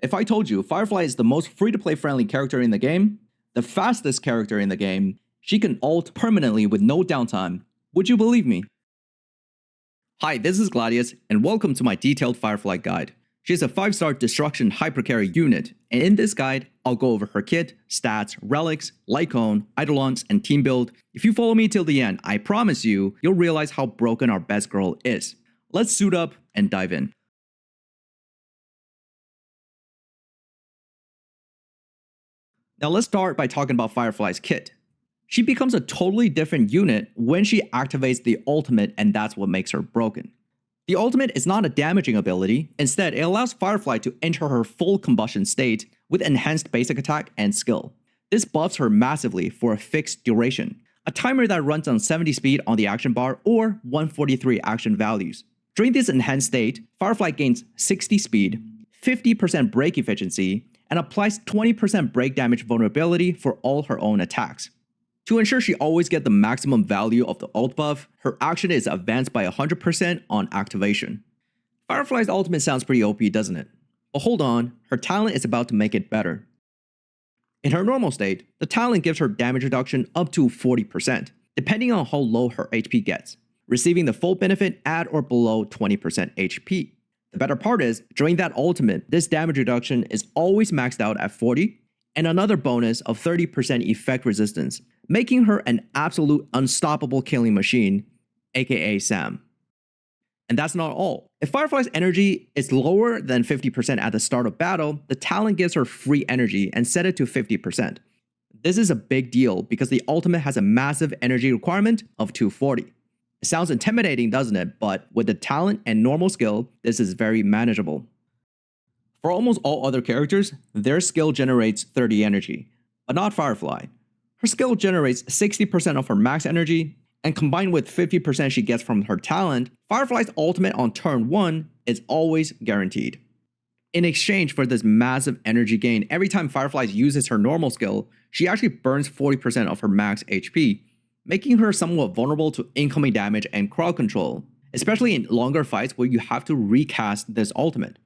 If I told you Firefly is the most free-to-play friendly character in the game, the fastest character in the game, she can ult permanently with no downtime, would you believe me? Hi, this is Gladius, and welcome to my detailed Firefly guide. She's a 5-star destruction hypercarry unit, and in this guide, I'll go over her kit, stats, relics, Lycone, Eidolons, and team build. If you follow me till the end, I promise you'll realize how broken our best girl is. Let's suit up and dive in. Now let's start by talking about Firefly's kit. She becomes a totally different unit when she activates the ultimate, and that's what makes her broken. The ultimate is not a damaging ability, instead it allows Firefly to enter her full combustion state with enhanced basic attack and skill. This buffs her massively for a fixed duration, a timer that runs on 70 speed on the action bar or 143 action values. During this enhanced state, Firefly gains 60 speed, 50% break efficiency, and applies 20% break damage vulnerability for all her own attacks. To ensure she always gets the maximum value of the ult buff, her action is advanced by 100% on activation. Firefly's ultimate sounds pretty OP, doesn't it? But hold on, her talent is about to make it better. In her normal state, the talent gives her damage reduction up to 40%, depending on how low her HP gets, receiving the full benefit at or below 20% HP. The better part is, during that ultimate, this damage reduction is always maxed out at 40, and another bonus of 30% effect resistance, making her an absolute unstoppable killing machine, aka Sam. And that's not all. If Firefly's energy is lower than 50% at the start of battle, the talent gives her free energy and set it to 50%. This is a big deal because the ultimate has a massive energy requirement of 240. It sounds intimidating, doesn't it? But with the talent and normal skill, this is very manageable. For almost all other characters, their skill generates 30 energy, but not Firefly. Her skill generates 60% of her max energy, and combined with 50% she gets from her talent, Firefly's ultimate on turn 1 is always guaranteed. In exchange for this massive energy gain, every time Firefly uses her normal skill, she actually burns 40% of her max HP, making her somewhat vulnerable to incoming damage and crowd control, especially in longer fights where you have to recast this ultimate.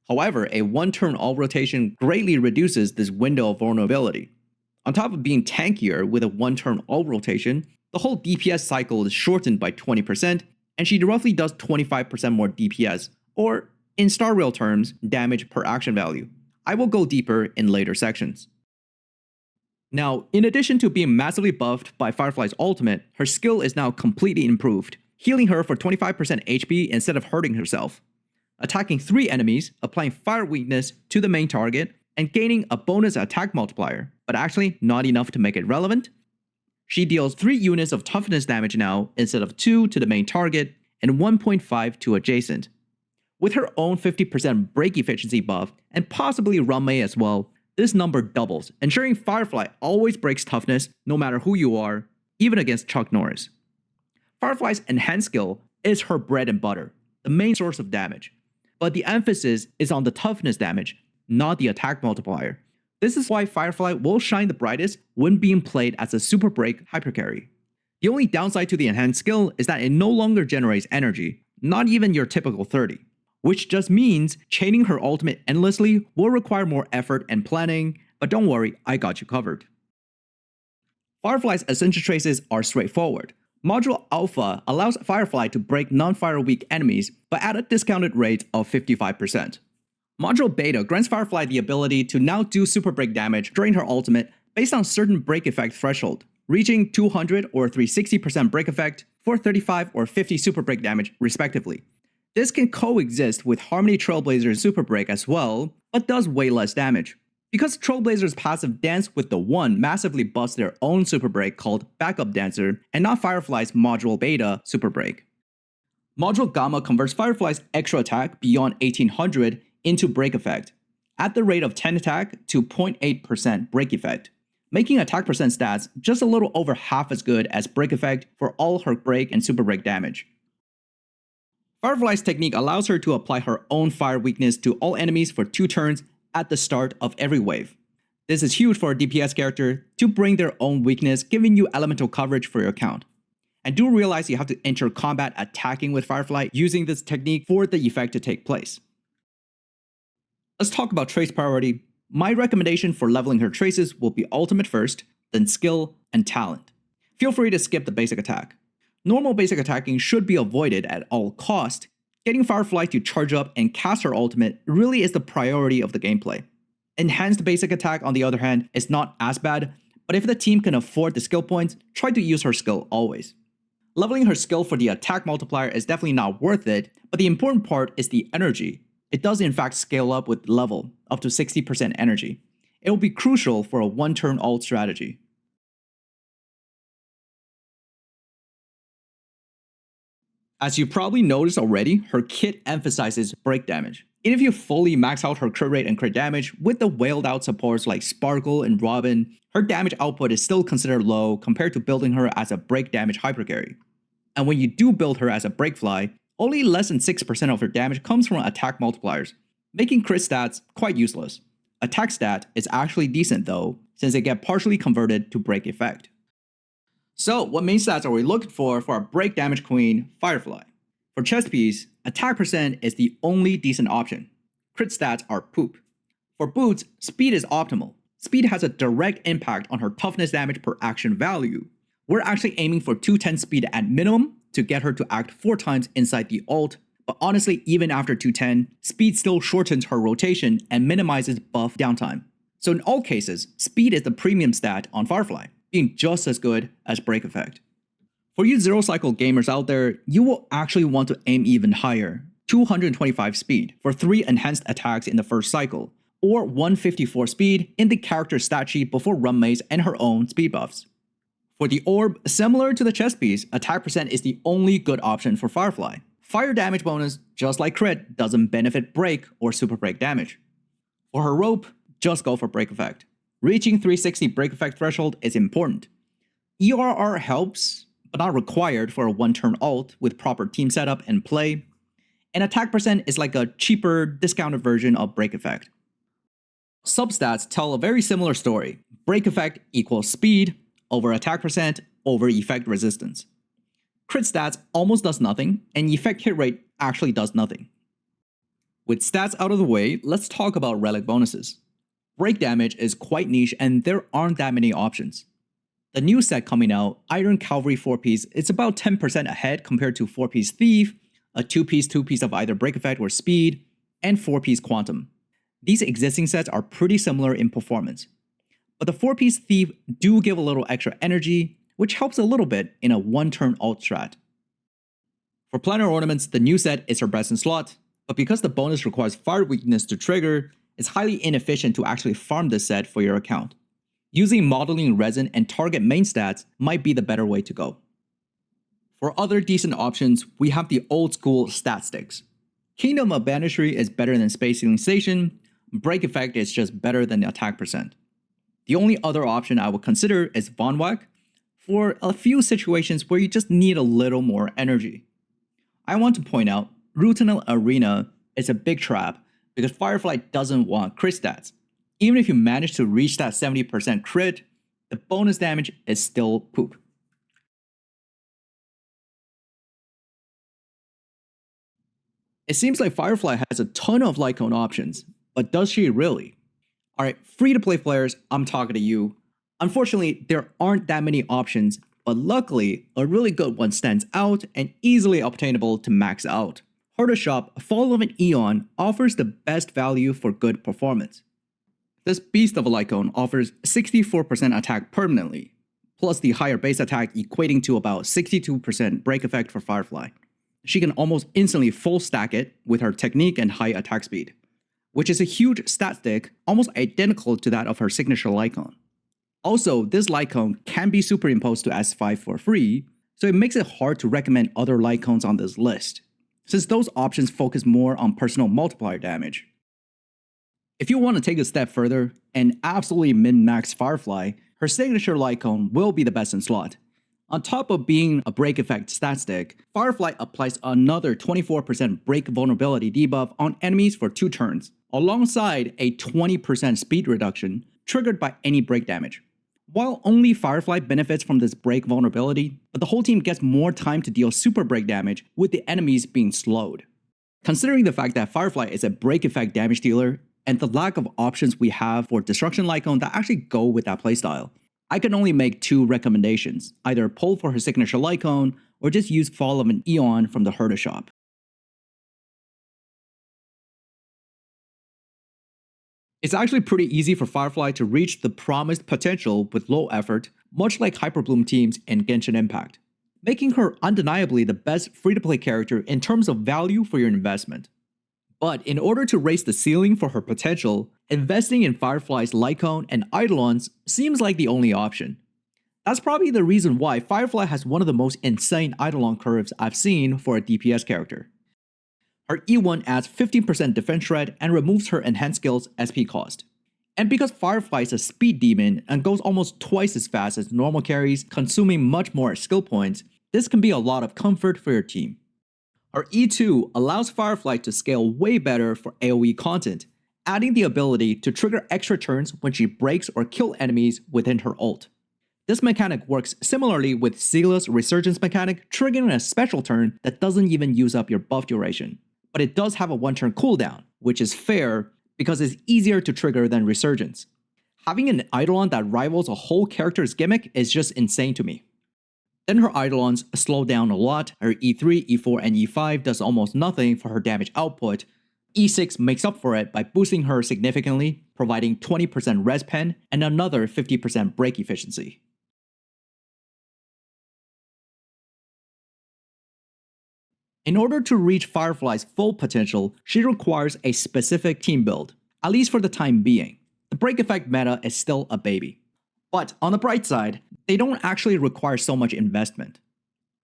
However, a one-turn ult rotation greatly reduces this window of vulnerability. On top of being tankier with a one-turn ult rotation, the whole DPS cycle is shortened by 20%, and she roughly does 25% more DPS, or in Star Rail terms, damage per action value. I will go deeper in later sections. Now, in addition to being massively buffed by Firefly's ultimate, her skill is now completely improved, healing her for 25% HP instead of hurting herself, attacking 3 enemies, applying fire weakness to the main target, and gaining a bonus attack multiplier, but actually not enough to make it relevant. She deals 3 units of toughness damage now instead of 2 to the main target and 1.5 to adjacent. With her own 50% break efficiency buff and possibly ruanmei as well, this number doubles, ensuring Firefly always breaks toughness no matter who you are, even against Chuck Norris. Firefly's enhanced skill is her bread and butter, the main source of damage, but the emphasis is on the toughness damage, not the attack multiplier. This is why Firefly will shine the brightest when being played as a super break hypercarry. The only downside to the enhanced skill is that it no longer generates energy, not even your typical 30. Which just means chaining her ultimate endlessly will require more effort and planning, but don't worry, I got you covered. Firefly's essential traces are straightforward. Module Alpha allows Firefly to break non-fire weak enemies, but at a discounted rate of 55%. Module Beta grants Firefly the ability to now do super break damage during her ultimate based on certain break effect threshold, reaching 200 or 360% break effect, 435 or 50 super break damage respectively. This can coexist with Harmony Trailblazer's Super Break as well, but does way less damage. Because Trailblazer's passive Dance with the 1 massively busts their own Super Break called Backup Dancer, and not Firefly's Module Beta Super Break. Module Gamma converts Firefly's extra attack beyond 1800 into break effect, at the rate of 10 attack to 0.8% break effect, making attack percent stats just a little over half as good as break effect for all her break and super break damage. Firefly's technique allows her to apply her own fire weakness to all enemies for 2 turns at the start of every wave. This is huge for a DPS character to bring their own weakness, giving you elemental coverage for your account. And do realize you have to enter combat attacking with Firefly using this technique for the effect to take place. Let's talk about trace priority. My recommendation for leveling her traces will be ultimate first, then skill and talent. Feel free to skip the basic attack. Normal basic attacking should be avoided at all cost. Getting Firefly to charge up and cast her ultimate really is the priority of the gameplay. Enhanced basic attack, on the other hand, is not as bad, but if the team can afford the skill points, try to use her skill always. Leveling her skill for the attack multiplier is definitely not worth it, but the important part is the energy. It does in fact scale up with level, up to 60% energy. It will be crucial for a one-turn ult strategy. As you probably noticed already, her kit emphasizes break damage. Even if you fully max out her crit rate and crit damage, with the wailed out supports like Sparkle and Robin, her damage output is still considered low compared to building her as a break damage hypercarry. And when you do build her as a break fly, only less than 6% of her damage comes from attack multipliers, making crit stats quite useless. Attack stat is actually decent though, since they get partially converted to break effect. So what main stats are we looking for our break damage queen, Firefly? For chest piece, attack percent is the only decent option. Crit stats are poop. For boots, speed is optimal. Speed has a direct impact on her toughness damage per action value. We're actually aiming for 210 speed at minimum to get her to act 4 times inside the ult, but honestly even after 210, speed still shortens her rotation and minimizes buff downtime. So in all cases, speed is the premium stat on Firefly, being just as good as break effect. For you zero cycle gamers out there, you will actually want to aim even higher, 225 speed for 3 enhanced attacks in the first cycle, or 154 speed in the character stat sheet before ruanmei's and her own speed buffs. For the orb, similar to the chest piece, attack percent is the only good option for Firefly. Fire damage bonus, just like crit, doesn't benefit break or super break damage. For her rope, just go for break effect. Reaching 360 break effect threshold is important. ERR helps, but not required for a one-turn ult with proper team setup and play. And attack percent is like a cheaper, discounted version of break effect. Substats tell a very similar story. Break effect equals speed over attack percent over effect resistance. Crit stats almost does nothing, and effect hit rate actually does nothing. With stats out of the way, let's talk about relic bonuses. Break damage is quite niche and there aren't that many options. The new set coming out, Iron Cavalry 4-piece, is about 10% ahead compared to 4-piece Thief, a 2-piece of either break effect or speed, and 4-piece Quantum. These existing sets are pretty similar in performance. But the 4-piece Thief do give a little extra energy, which helps a little bit in a one-turn ult strat. For Planner Ornaments, the new set is her best in slot, but because the bonus requires fire weakness to trigger, it's highly inefficient to actually farm this set for your account. Using Modeling Resin and target main stats might be the better way to go. For other decent options, we have the old school stat sticks. Kingdom of Banishry is better than Space Healing Station, Break Effect is just better than the attack percent. The only other option I would consider is Von Whack for a few situations where you just need a little more energy. I want to point out, Rutanel Arena is a big trap because Firefly doesn't want crit stats. Even if you manage to reach that 70% crit, the bonus damage is still poop. It seems like Firefly has a ton of Lycone options, but does she really? Alright, free-to-play players, I'm talking to you. Unfortunately, there aren't that many options, but luckily, a really good one stands out and easily obtainable to max out. Harder Shop Fall of an Eon offers the best value for good performance. This beast of a Lycone offers 64% attack permanently, plus the higher base attack equating to about 62% break effect for Firefly. She can almost instantly full stack it with her technique and high attack speed, which is a huge stat stick almost identical to that of her signature Lycone. Also, this Lycone can be superimposed to S5 for free, so it makes it hard to recommend other Lycones on this list, since those options focus more on personal multiplier damage. If you want to take a step further and absolutely min-max Firefly, her signature Lycone will be the best in slot. On top of being a break effect stat stick, Firefly applies another 24% break vulnerability debuff on enemies for 2 turns, alongside a 20% speed reduction triggered by any break damage. While only Firefly benefits from this break vulnerability, but the whole team gets more time to deal super break damage with the enemies being slowed. Considering the fact that Firefly is a break effect damage dealer, and the lack of options we have for Destruction Lycone that actually go with that playstyle. I can only make 2 recommendations, either pull for her signature Lycone or just use Fall of an Eon from the Herta shop. It's actually pretty easy for Firefly to reach the promised potential with low effort, much like Hyperbloom teams in Genshin Impact, making her undeniably the best free-to-play character in terms of value for your investment. But in order to raise the ceiling for her potential, investing in Firefly's Lycone and Eidolons seems like the only option. That's probably the reason why Firefly has one of the most insane Eidolon curves I've seen for a DPS character. Her E1 adds 15% defense shred and removes her enhanced skills SP cost. And because Firefly is a speed demon and goes almost twice as fast as normal carries, consuming much more skill points, this can be a lot of comfort for your team. Her E2 allows Firefly to scale way better for AoE content, adding the ability to trigger extra turns when she breaks or kills enemies within her ult. This mechanic works similarly with Seela's Resurgence mechanic, triggering a special turn that doesn't even use up your buff duration. But it does have a 1-turn cooldown, which is fair because it's easier to trigger than Resurgence. Having an Eidolon that rivals a whole character's gimmick is just insane to me. Then her Eidolons slow down a lot. Her E3, E4, and E5 does almost nothing for her damage output. E6 makes up for it by boosting her significantly, providing 20% res pen and another 50% break efficiency. In order to reach Firefly's full potential, she requires a specific team build, at least for the time being. The break effect meta is still a baby. But on the bright side, they don't actually require so much investment.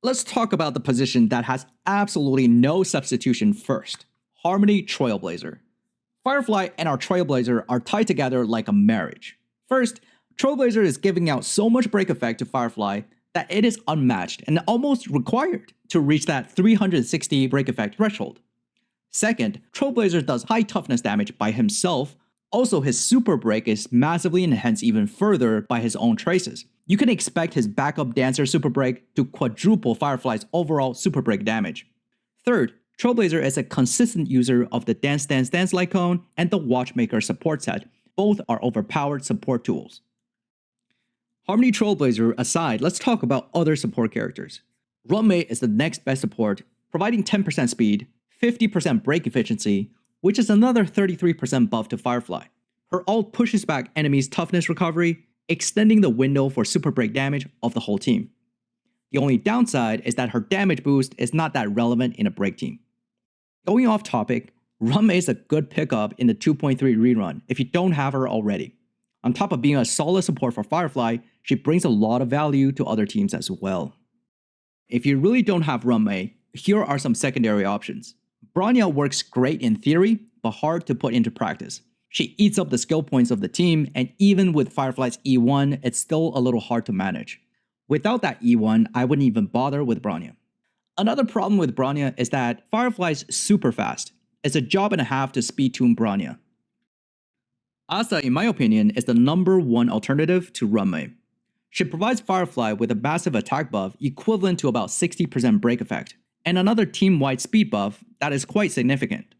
Let's talk about the position that has absolutely no substitution first, Harmony Trailblazer. Firefly and our Trailblazer are tied together like a marriage. First, Trailblazer is giving out so much break effect to Firefly that it is unmatched and almost required to reach that 360 break effect threshold. Second, Trailblazer does high toughness damage by himself. Also, his super break is massively enhanced even further by his own traces. You can expect his backup dancer super break to quadruple Firefly's overall super break damage. Third, Trailblazer is a consistent user of the Dance Dance Dance Lycone and the Watchmaker support set. Both are overpowered support tools. Harmony Trailblazer aside, let's talk about other support characters. Ruanmei is the next best support, providing 10% speed, 50% break efficiency, which is another 33% buff to Firefly. Her ult pushes back enemies' toughness recovery, extending the window for super break damage of the whole team. The only downside is that her damage boost is not that relevant in a break team. Going off topic, Ruanmei is a good pickup in the 2.3 rerun if you don't have her already. On top of being a solid support for Firefly, she brings a lot of value to other teams as well. If you really don't have Ruanmei, here are some secondary options. Bronya works great in theory, but hard to put into practice. She eats up the skill points of the team, and even with Firefly's E1, it's still a little hard to manage. Without that E1, I wouldn't even bother with Bronya. Another problem with Bronya is that Firefly's super fast. It's a job and a half to speed tune Bronya. Asta, in my opinion, is the #1 alternative to Ruanmei. She provides Firefly with a massive attack buff equivalent to about 60% break effect, and another team-wide speed buff that is quite significant.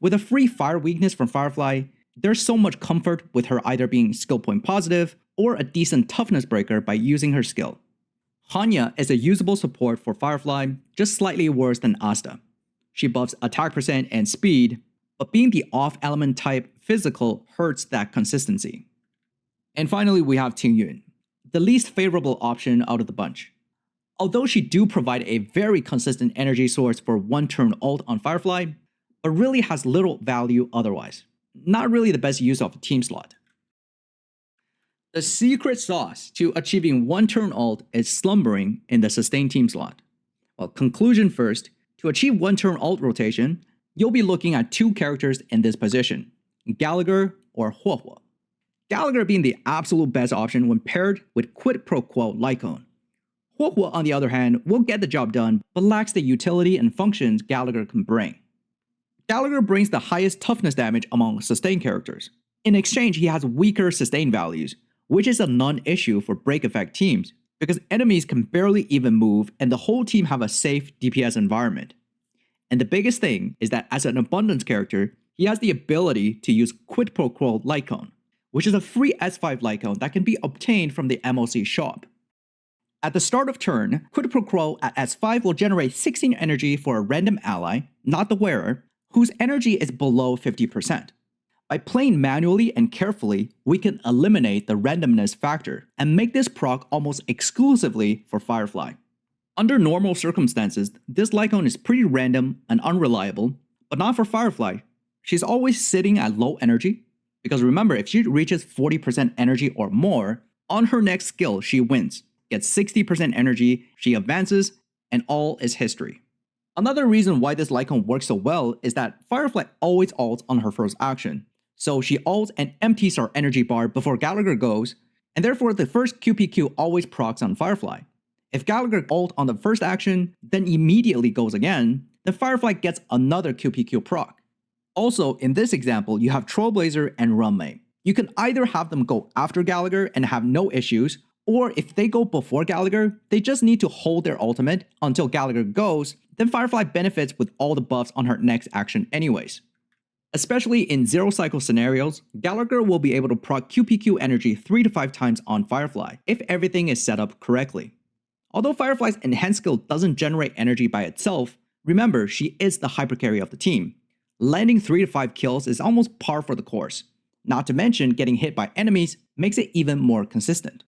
With a free fire weakness from Firefly, there's so much comfort with her either being skill point positive or a decent toughness breaker by using her skill. Hanya is a usable support for Firefly, just slightly worse than Asta. She buffs attack percent and speed, but being the off-element type physical hurts that consistency. And finally, we have Tingyun, the least favorable option out of the bunch. Although she do provide a very consistent energy source for 1-turn ult on Firefly, but really has little value otherwise. Not really the best use of a team slot. The secret sauce to achieving 1-turn ult is slumbering in the sustained team slot. Well, conclusion first, to achieve 1-turn ult rotation, you'll be looking at 2 characters in this position, Gallagher or Huohuo. Gallagher being the absolute best option when paired with quid pro quo Lycone. Huohuo, on the other hand, will get the job done, but lacks the utility and functions Gallagher can bring. Gallagher brings the highest toughness damage among sustained characters. In exchange, he has weaker sustain values, which is a non-issue for break effect teams, because enemies can barely even move and the whole team have a safe DPS environment. And the biggest thing is that as an abundance character, he has the ability to use Quid Pro Quo Lycone, which is a free S5 Lycone that can be obtained from the MOC shop. At the start of turn, Quid Pro Quo at S5 will generate 16 energy for a random ally, not the wearer, whose energy is below 50%. By playing manually and carefully, we can eliminate the randomness factor and make this proc almost exclusively for Firefly. Under normal circumstances, this Lycone is pretty random and unreliable, but not for Firefly. She's always sitting at low energy, because remember, if she reaches 40% energy or more, on her next skill she wins, gets 60% energy, she advances, and all is history. Another reason why this Lycone works so well is that Firefly always ults on her first action, so she ults and empties her energy bar before Gallagher goes, and therefore the first QPQ always procs on Firefly. If Gallagher ult on the first action, then immediately goes again, then Firefly gets another QPQ proc. Also, in this example, you have Trailblazer and ruanmei. You can either have them go after Gallagher and have no issues, or if they go before Gallagher, they just need to hold their ultimate until Gallagher goes, then Firefly benefits with all the buffs on her next action anyways. Especially in zero cycle scenarios, Gallagher will be able to proc QPQ energy 3 to 5 times on Firefly, if everything is set up correctly. Although Firefly's enhanced skill doesn't generate energy by itself, remember she is the hypercarry of the team. Landing 3 to 5 kills is almost par for the course. Not to mention getting hit by enemies makes it even more consistent.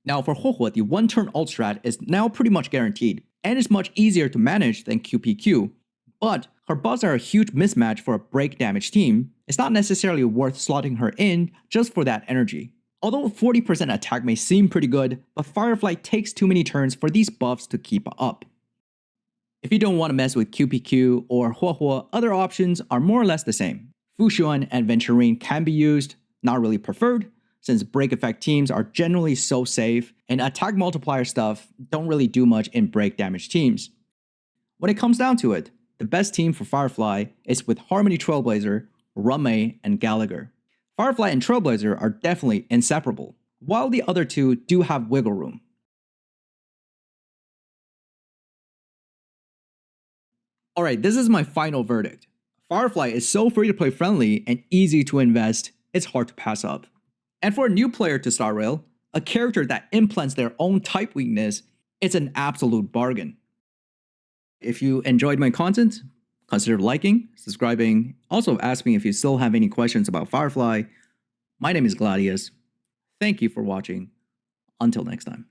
Now for Huohuo, the one turn ult strat is now pretty much guaranteed, and is much easier to manage than QPQ, but her buffs are a huge mismatch for a break damage team. It's not necessarily worth slotting her in just for that energy. Although 40% attack may seem pretty good, but Firefly takes too many turns for these buffs to keep up. If you don't want to mess with QPQ or Huohuo, other options are more or less the same. Fuxuan and Venturine can be used, not really preferred, since break effect teams are generally so safe, and attack multiplier stuff don't really do much in break damage teams. When it comes down to it, the best team for Firefly is with Harmony Trailblazer, ruanmei, and Gallagher. Firefly and Trailblazer are definitely inseparable, while the other two do have wiggle room. Alright, this is my final verdict. Firefly is so free to play friendly and easy to invest, it's hard to pass up. And for a new player to Star Rail, a character that implants their own type weakness, it's an absolute bargain. If you enjoyed my content, consider liking, subscribing, also ask me if you still have any questions about Firefly. My name is Gladius. Thank you for watching. Until next time.